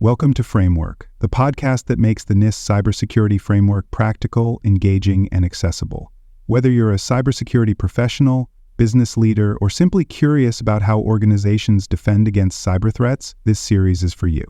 Welcome to Framework, the podcast that makes the NIST cybersecurity framework practical, engaging, and accessible. Whether you're a cybersecurity professional, business leader, or simply curious about how organizations defend against cyber threats, this series is for you.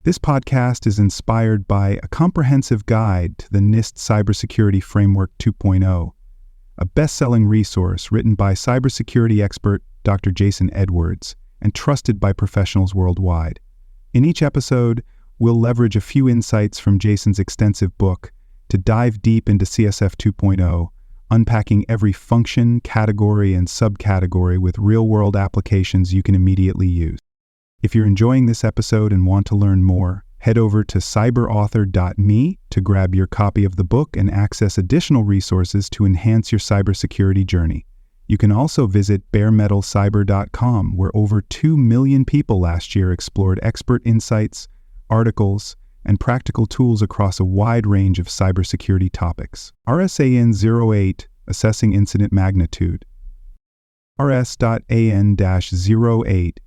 This podcast is inspired by a comprehensive guide to the NIST Cybersecurity Framework 2.0, a best-selling resource written by cybersecurity expert Dr. Jason Edwards and trusted by professionals worldwide. In each episode, we'll leverage a few insights from Jason's extensive book to dive deep into CSF 2.0, unpacking every function, category, and subcategory with real-world applications you can immediately use. If you're enjoying this episode and want to learn more, head over to cyberauthor.me to grab your copy of the book and access additional resources to enhance your cybersecurity journey. You can also visit baremetalcyber.com, where over 2 million people last year explored expert insights, articles, and practical tools across a wide range of cybersecurity topics. RS.AN-08, Assessing Incident Magnitude. RS.AN-08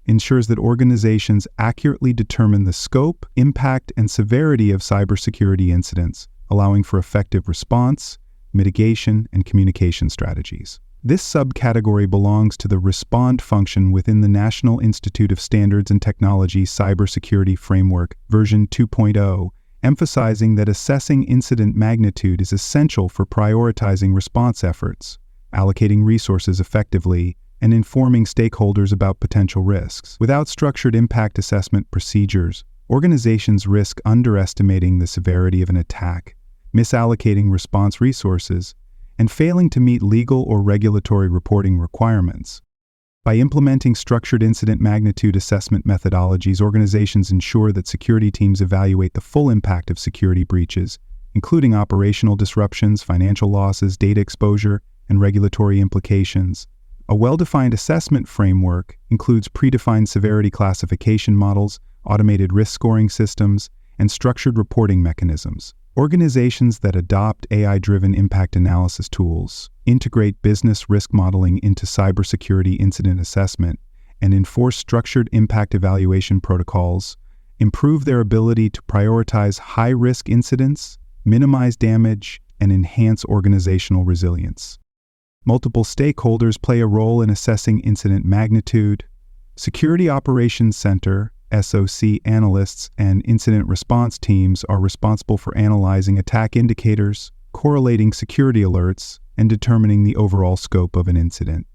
ensures that organizations accurately determine the scope, impact, and severity of cybersecurity incidents, allowing for effective response, mitigation, and communication strategies. This subcategory belongs to the Respond function within the National Institute of Standards and Technology Cybersecurity Framework version 2.0, emphasizing that assessing incident magnitude is essential for prioritizing response efforts, allocating resources effectively, and informing stakeholders about potential risks. Without structured impact assessment procedures, organizations risk underestimating the severity of an attack, misallocating response resources, and failing to meet legal or regulatory reporting requirements. By implementing structured incident magnitude assessment methodologies, organizations ensure that security teams evaluate the full impact of security breaches, including operational disruptions, financial losses, data exposure, and regulatory implications. A well-defined assessment framework includes predefined severity classification models, automated risk scoring systems, and structured reporting mechanisms. Organizations that adopt AI-driven impact analysis tools, integrate business risk modeling into cybersecurity incident assessment, and enforce structured impact evaluation protocols improve their ability to prioritize high-risk incidents, minimize damage, and enhance organizational resilience. Multiple stakeholders play a role in assessing incident magnitude. Security Operations Center (SOC) analysts and incident response teams are responsible for analyzing attack indicators, correlating security alerts, and determining the overall scope of an incident.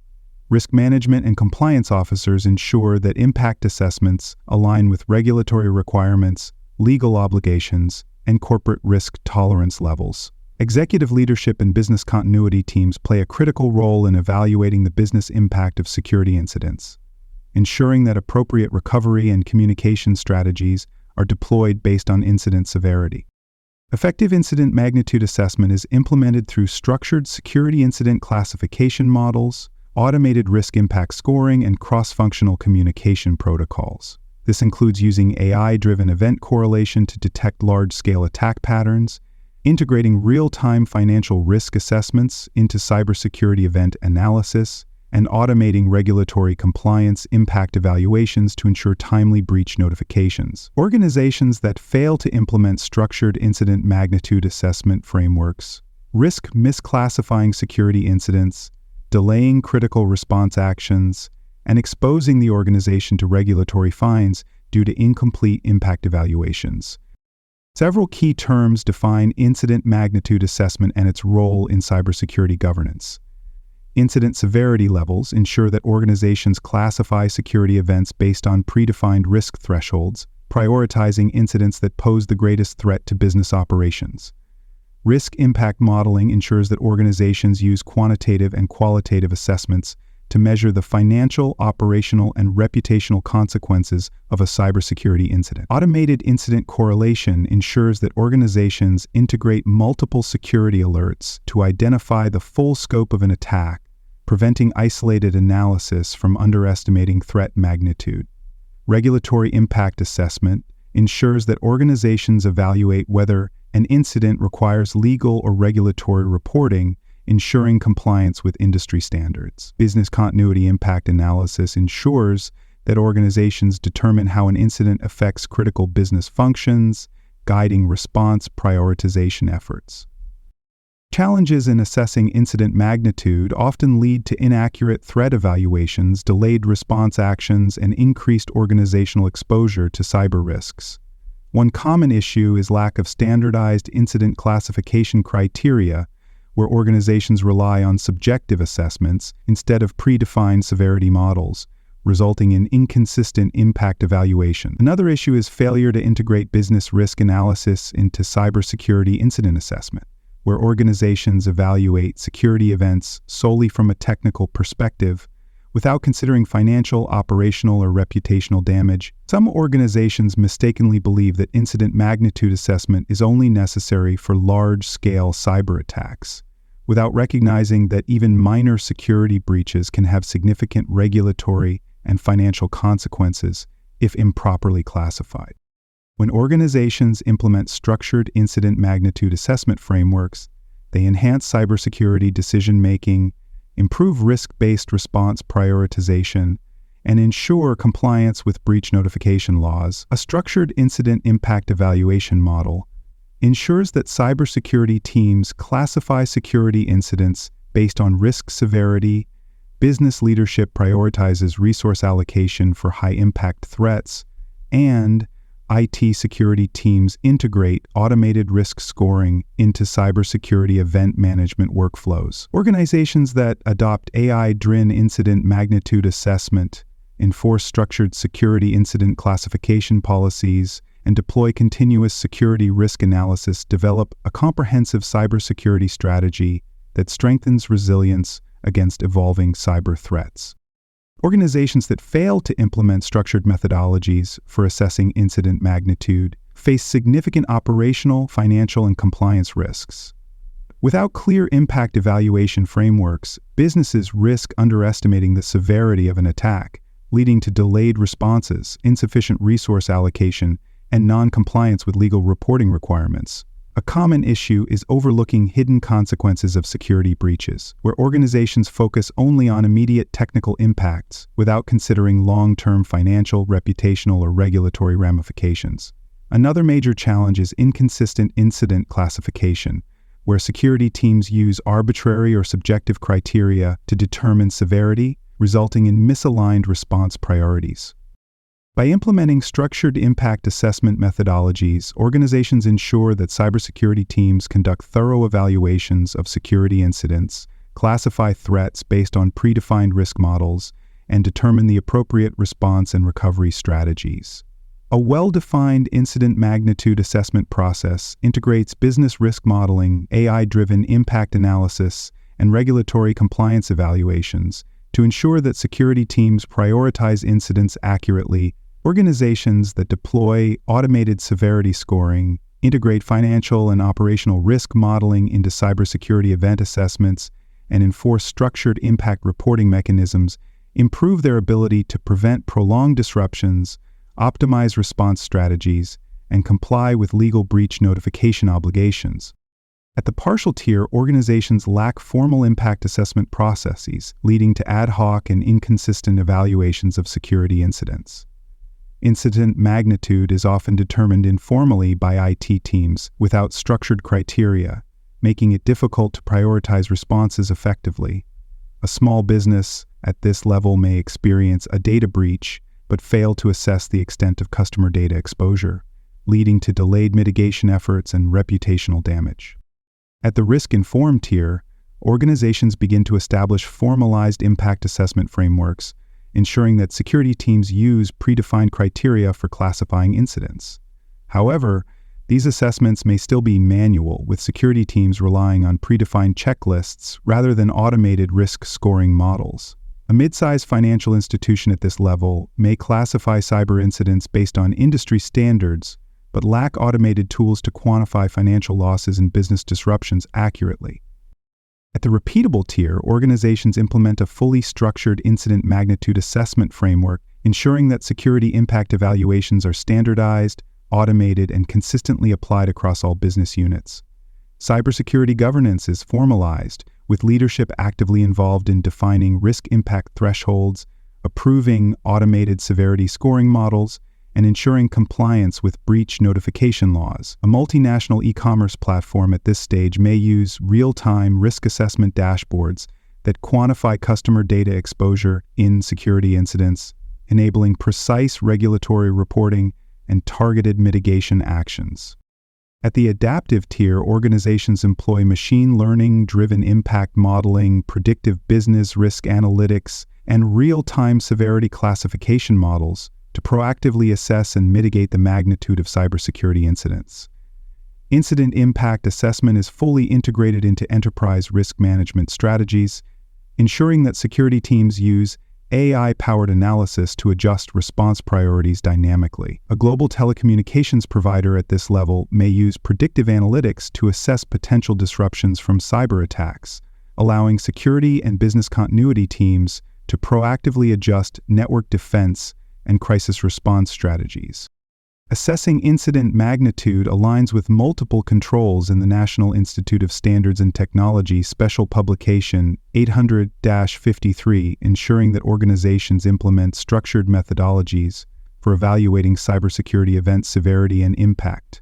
Risk management and compliance officers ensure that impact assessments align with regulatory requirements, legal obligations, and corporate risk tolerance levels. Executive leadership and business continuity teams play a critical role in evaluating the business impact of security incidents, ensuring that appropriate recovery and communication strategies are deployed based on incident severity. Effective incident magnitude assessment is implemented through structured security incident classification models, automated risk impact scoring, and cross-functional communication protocols. This includes using AI-driven event correlation to detect large-scale attack patterns, integrating real-time financial risk assessments into cybersecurity event analysis, and automating regulatory compliance impact evaluations to ensure timely breach notifications. Organizations that fail to implement structured incident magnitude assessment frameworks risk misclassifying security incidents, delaying critical response actions, and exposing the organization to regulatory fines due to incomplete impact evaluations. Several key terms define incident magnitude assessment and its role in cybersecurity governance. Incident severity levels ensure that organizations classify security events based on predefined risk thresholds, prioritizing incidents that pose the greatest threat to business operations. Risk impact modeling ensures that organizations use quantitative and qualitative assessments to measure the financial, operational, and reputational consequences of a cybersecurity incident. Automated incident correlation ensures that organizations integrate multiple security alerts to identify the full scope of an attack, preventing isolated analysis from underestimating threat magnitude. Regulatory impact assessment ensures that organizations evaluate whether an incident requires legal or regulatory reporting, ensuring compliance with industry standards. Business continuity impact analysis ensures that organizations determine how an incident affects critical business functions, guiding response prioritization efforts. Challenges in assessing incident magnitude often lead to inaccurate threat evaluations, delayed response actions, and increased organizational exposure to cyber risks. One common issue is lack of standardized incident classification criteria, where organizations rely on subjective assessments instead of predefined severity models, resulting in inconsistent impact evaluation. Another issue is failure to integrate business risk analysis into cybersecurity incident assessment, where organizations evaluate security events solely from a technical perspective without considering financial, operational, or reputational damage. Some organizations mistakenly believe that incident magnitude assessment is only necessary for large-scale cyber attacks, without recognizing that even minor security breaches can have significant regulatory and financial consequences if improperly classified. When organizations implement structured incident magnitude assessment frameworks, they enhance cybersecurity decision-making, improve risk-based response prioritization, and ensure compliance with breach notification laws. A structured incident impact evaluation model ensures that cybersecurity teams classify security incidents based on risk severity, business leadership prioritizes resource allocation for high-impact threats, and IT security teams integrate automated risk scoring into cybersecurity event management workflows. Organizations that adopt AI-driven incident magnitude assessment, enforce structured security incident classification policies, and deploy continuous security risk analysis develop a comprehensive cybersecurity strategy that strengthens resilience against evolving cyber threats. Organizations that fail to implement structured methodologies for assessing incident magnitude face significant operational, financial, and compliance risks. Without clear impact evaluation frameworks, businesses risk underestimating the severity of an attack, leading to delayed responses, insufficient resource allocation, and non-compliance with legal reporting requirements. A common issue is overlooking hidden consequences of security breaches, where organizations focus only on immediate technical impacts without considering long-term financial, reputational, or regulatory ramifications. Another major challenge is inconsistent incident classification, where security teams use arbitrary or subjective criteria to determine severity, resulting in misaligned response priorities. By implementing structured impact assessment methodologies, organizations ensure that cybersecurity teams conduct thorough evaluations of security incidents, classify threats based on predefined risk models, and determine the appropriate response and recovery strategies. A well-defined incident magnitude assessment process integrates business risk modeling, AI-driven impact analysis, and regulatory compliance evaluations to ensure that security teams prioritize incidents accurately. Organizations that deploy automated severity scoring, integrate financial and operational risk modeling into cybersecurity event assessments, and enforce structured impact reporting mechanisms improve their ability to prevent prolonged disruptions, optimize response strategies, and comply with legal breach notification obligations. At the partial tier, organizations lack formal impact assessment processes, leading to ad hoc and inconsistent evaluations of security incidents. Incident magnitude is often determined informally by IT teams without structured criteria, making it difficult to prioritize responses effectively. A small business at this level may experience a data breach but fail to assess the extent of customer data exposure, leading to delayed mitigation efforts and reputational damage. At the risk-informed tier, organizations begin to establish formalized impact assessment frameworks, ensuring that security teams use predefined criteria for classifying incidents. However, these assessments may still be manual, with security teams relying on predefined checklists rather than automated risk scoring models. A mid-sized financial institution at this level may classify cyber incidents based on industry standards, but lack automated tools to quantify financial losses and business disruptions accurately. At the repeatable tier, organizations implement a fully structured incident magnitude assessment framework, ensuring that security impact evaluations are standardized, automated, and consistently applied across all business units. Cybersecurity governance is formalized, with leadership actively involved in defining risk impact thresholds, approving automated severity scoring models, and ensuring compliance with breach notification laws. A multinational e-commerce platform at this stage may use real-time risk assessment dashboards that quantify customer data exposure in security incidents, enabling precise regulatory reporting and targeted mitigation actions. At the adaptive tier, organizations employ machine learning-driven impact modeling, predictive business risk analytics, and real-time severity classification models to proactively assess and mitigate the magnitude of cybersecurity incidents. Incident impact assessment is fully integrated into enterprise risk management strategies, ensuring that security teams use AI-powered analysis to adjust response priorities dynamically. A global telecommunications provider at this level may use predictive analytics to assess potential disruptions from cyber attacks, allowing security and business continuity teams to proactively adjust network defense and crisis response strategies. Assessing incident magnitude aligns with multiple controls in the National Institute of Standards and Technology Special Publication 800-53, ensuring that organizations implement structured methodologies for evaluating cybersecurity event severity and impact.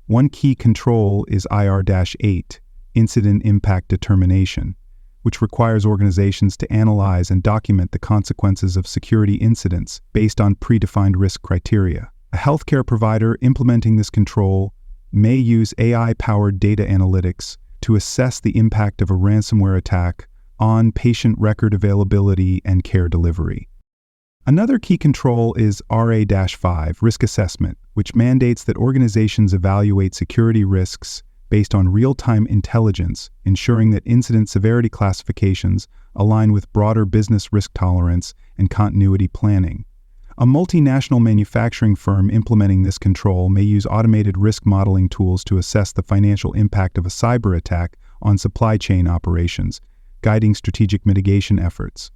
One key control is IR-8, Incident Impact Determination, which requires organizations to analyze and document the consequences of security incidents based on predefined risk criteria. A healthcare provider implementing this control may use AI-powered data analytics to assess the impact of a ransomware attack on patient record availability and care delivery. Another key control is RA-5, risk assessment, which mandates that organizations evaluate security risks based on real-time intelligence, ensuring that incident severity classifications align with broader business risk tolerance and continuity planning. A multinational manufacturing firm implementing this control may use automated risk modeling tools to assess the financial impact of a cyber attack on supply chain operations, guiding strategic mitigation efforts.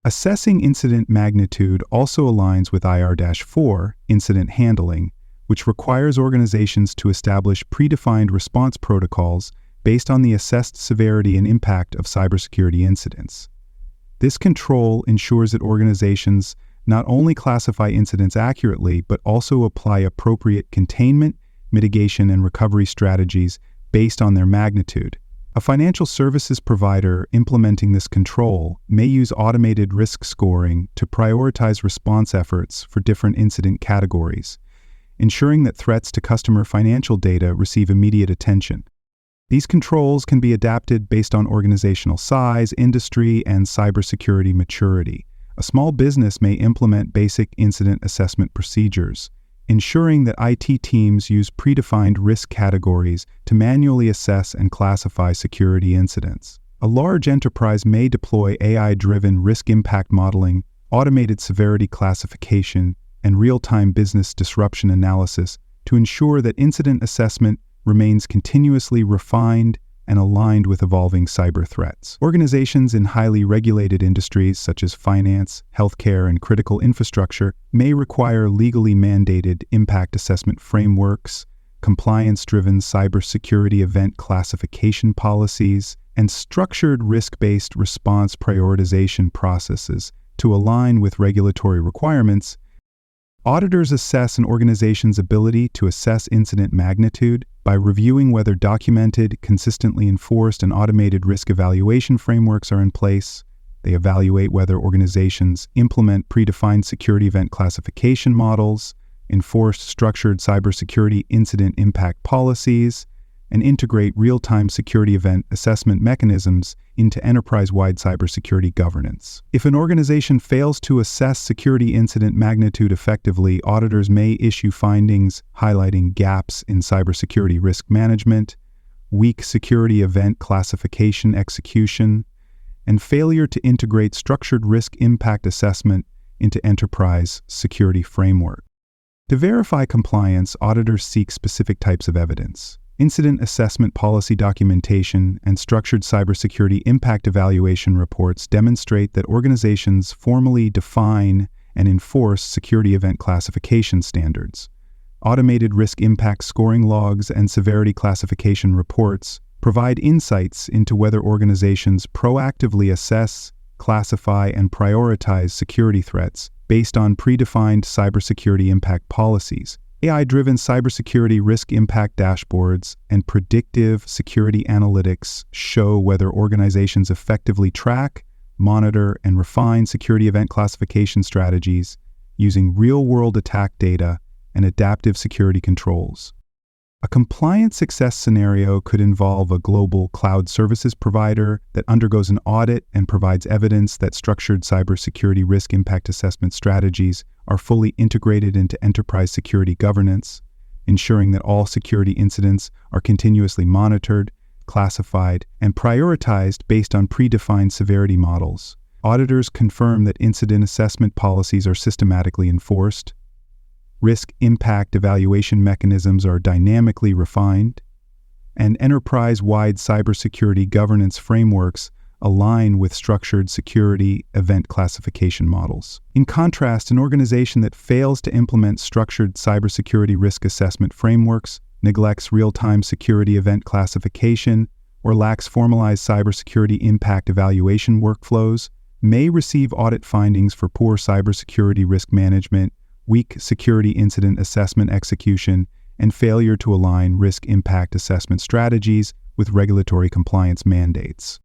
Assessing incident magnitude also aligns with IR-4, incident handling, which requires organizations to establish predefined response protocols based on the assessed severity and impact of cybersecurity incidents. This control ensures that organizations not only classify incidents accurately, but also apply appropriate containment, mitigation, and recovery strategies based on their magnitude. A financial services provider implementing this control may use automated risk scoring to prioritize response efforts for different incident categories, ensuring that threats to customer financial data receive immediate attention. These controls can be adapted based on organizational size, industry, and cybersecurity maturity. A small business may implement basic incident assessment procedures, ensuring that IT teams use predefined risk categories to manually assess and classify security incidents. A large enterprise may deploy AI-driven risk impact modeling, automated severity classification, and real-time business disruption analysis to ensure that incident assessment remains continuously refined and aligned with evolving cyber threats. Organizations in highly regulated industries such as finance, healthcare, and critical infrastructure may require legally mandated impact assessment frameworks, compliance-driven cybersecurity event classification policies, and structured risk-based response prioritization processes to align with regulatory requirements. Auditors assess an organization's ability to assess incident magnitude by reviewing whether documented, consistently enforced, and automated risk evaluation frameworks are in place. They evaluate whether organizations implement predefined security event classification models, enforce structured cybersecurity incident impact policies, and integrate real-time security event assessment mechanisms into enterprise-wide cybersecurity governance. If an organization fails to assess security incident magnitude effectively, auditors may issue findings highlighting gaps in cybersecurity risk management, weak security event classification execution, and failure to integrate structured risk impact assessment into enterprise security framework. To verify compliance, auditors seek specific types of evidence. Incident assessment policy documentation and structured cybersecurity impact evaluation reports demonstrate that organizations formally define and enforce security event classification standards. Automated risk impact scoring logs and severity classification reports provide insights into whether organizations proactively assess, classify, and prioritize security threats based on predefined cybersecurity impact policies. AI-driven cybersecurity risk impact dashboards and predictive security analytics show whether organizations effectively track, monitor, and refine security event classification strategies using real-world attack data and adaptive security controls. A compliance success scenario could involve a global cloud services provider that undergoes an audit and provides evidence that structured cybersecurity risk impact assessment strategies are fully integrated into enterprise security governance, ensuring that all security incidents are continuously monitored, classified, and prioritized based on predefined severity models. Auditors confirm that incident assessment policies are systematically enforced, risk impact evaluation mechanisms are dynamically refined, and enterprise-wide cybersecurity governance frameworks align with structured security event classification models. In contrast, an organization that fails to implement structured cybersecurity risk assessment frameworks, neglects real-time security event classification, or lacks formalized cybersecurity impact evaluation workflows may receive audit findings for poor cybersecurity risk management, weak security incident assessment execution, and failure to align risk impact assessment strategies with regulatory compliance mandates.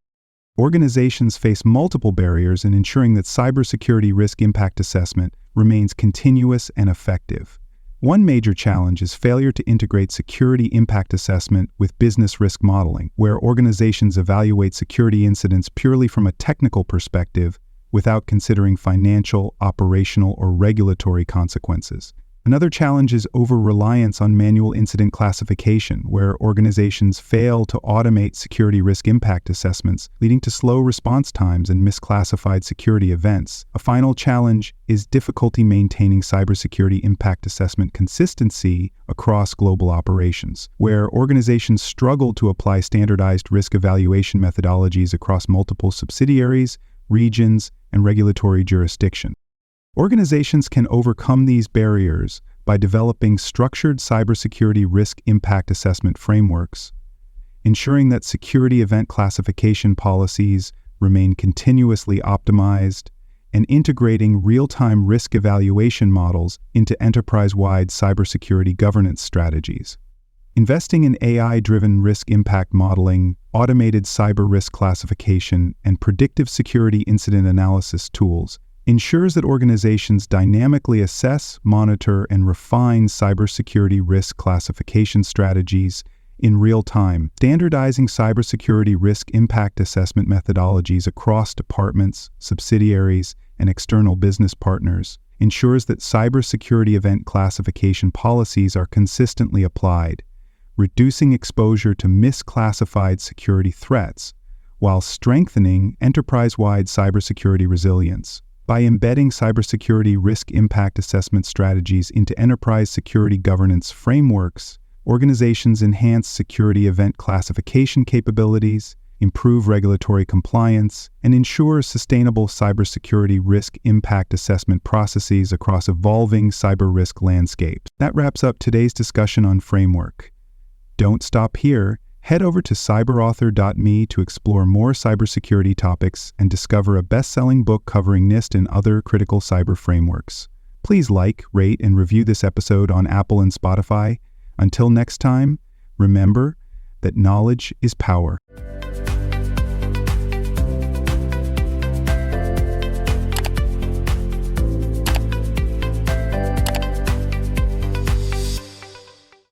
Organizations face multiple barriers in ensuring that cybersecurity risk impact assessment remains continuous and effective. One major challenge is failure to integrate security impact assessment with business risk modeling, where organizations evaluate security incidents purely from a technical perspective without considering financial, operational, or regulatory consequences. Another challenge is over-reliance on manual incident classification, where organizations fail to automate security risk impact assessments, leading to slow response times and misclassified security events. A final challenge is difficulty maintaining cybersecurity impact assessment consistency across global operations, where organizations struggle to apply standardized risk evaluation methodologies across multiple subsidiaries, regions, and regulatory jurisdictions. Organizations can overcome these barriers by developing structured cybersecurity risk impact assessment frameworks, ensuring that security event classification policies remain continuously optimized, and integrating real-time risk evaluation models into enterprise-wide cybersecurity governance strategies. Investing in AI-driven risk impact modeling, automated cyber risk classification, and predictive security incident analysis tools ensures that organizations dynamically assess, monitor, and refine cybersecurity risk classification strategies in real time. Standardizing cybersecurity risk impact assessment methodologies across departments, subsidiaries, and external business partners ensures that cybersecurity event classification policies are consistently applied, reducing exposure to misclassified security threats while strengthening enterprise-wide cybersecurity resilience. By embedding cybersecurity risk impact assessment strategies into enterprise security governance frameworks, organizations enhance security event classification capabilities, improve regulatory compliance, and ensure sustainable cybersecurity risk impact assessment processes across evolving cyber risk landscapes. That wraps up today's discussion on framework. Don't stop here. Head over to cyberauthor.me to explore more cybersecurity topics and discover a best-selling book covering NIST and other critical cyber frameworks. Please like, rate, and review this episode on Apple and Spotify. Until next time, remember that knowledge is power.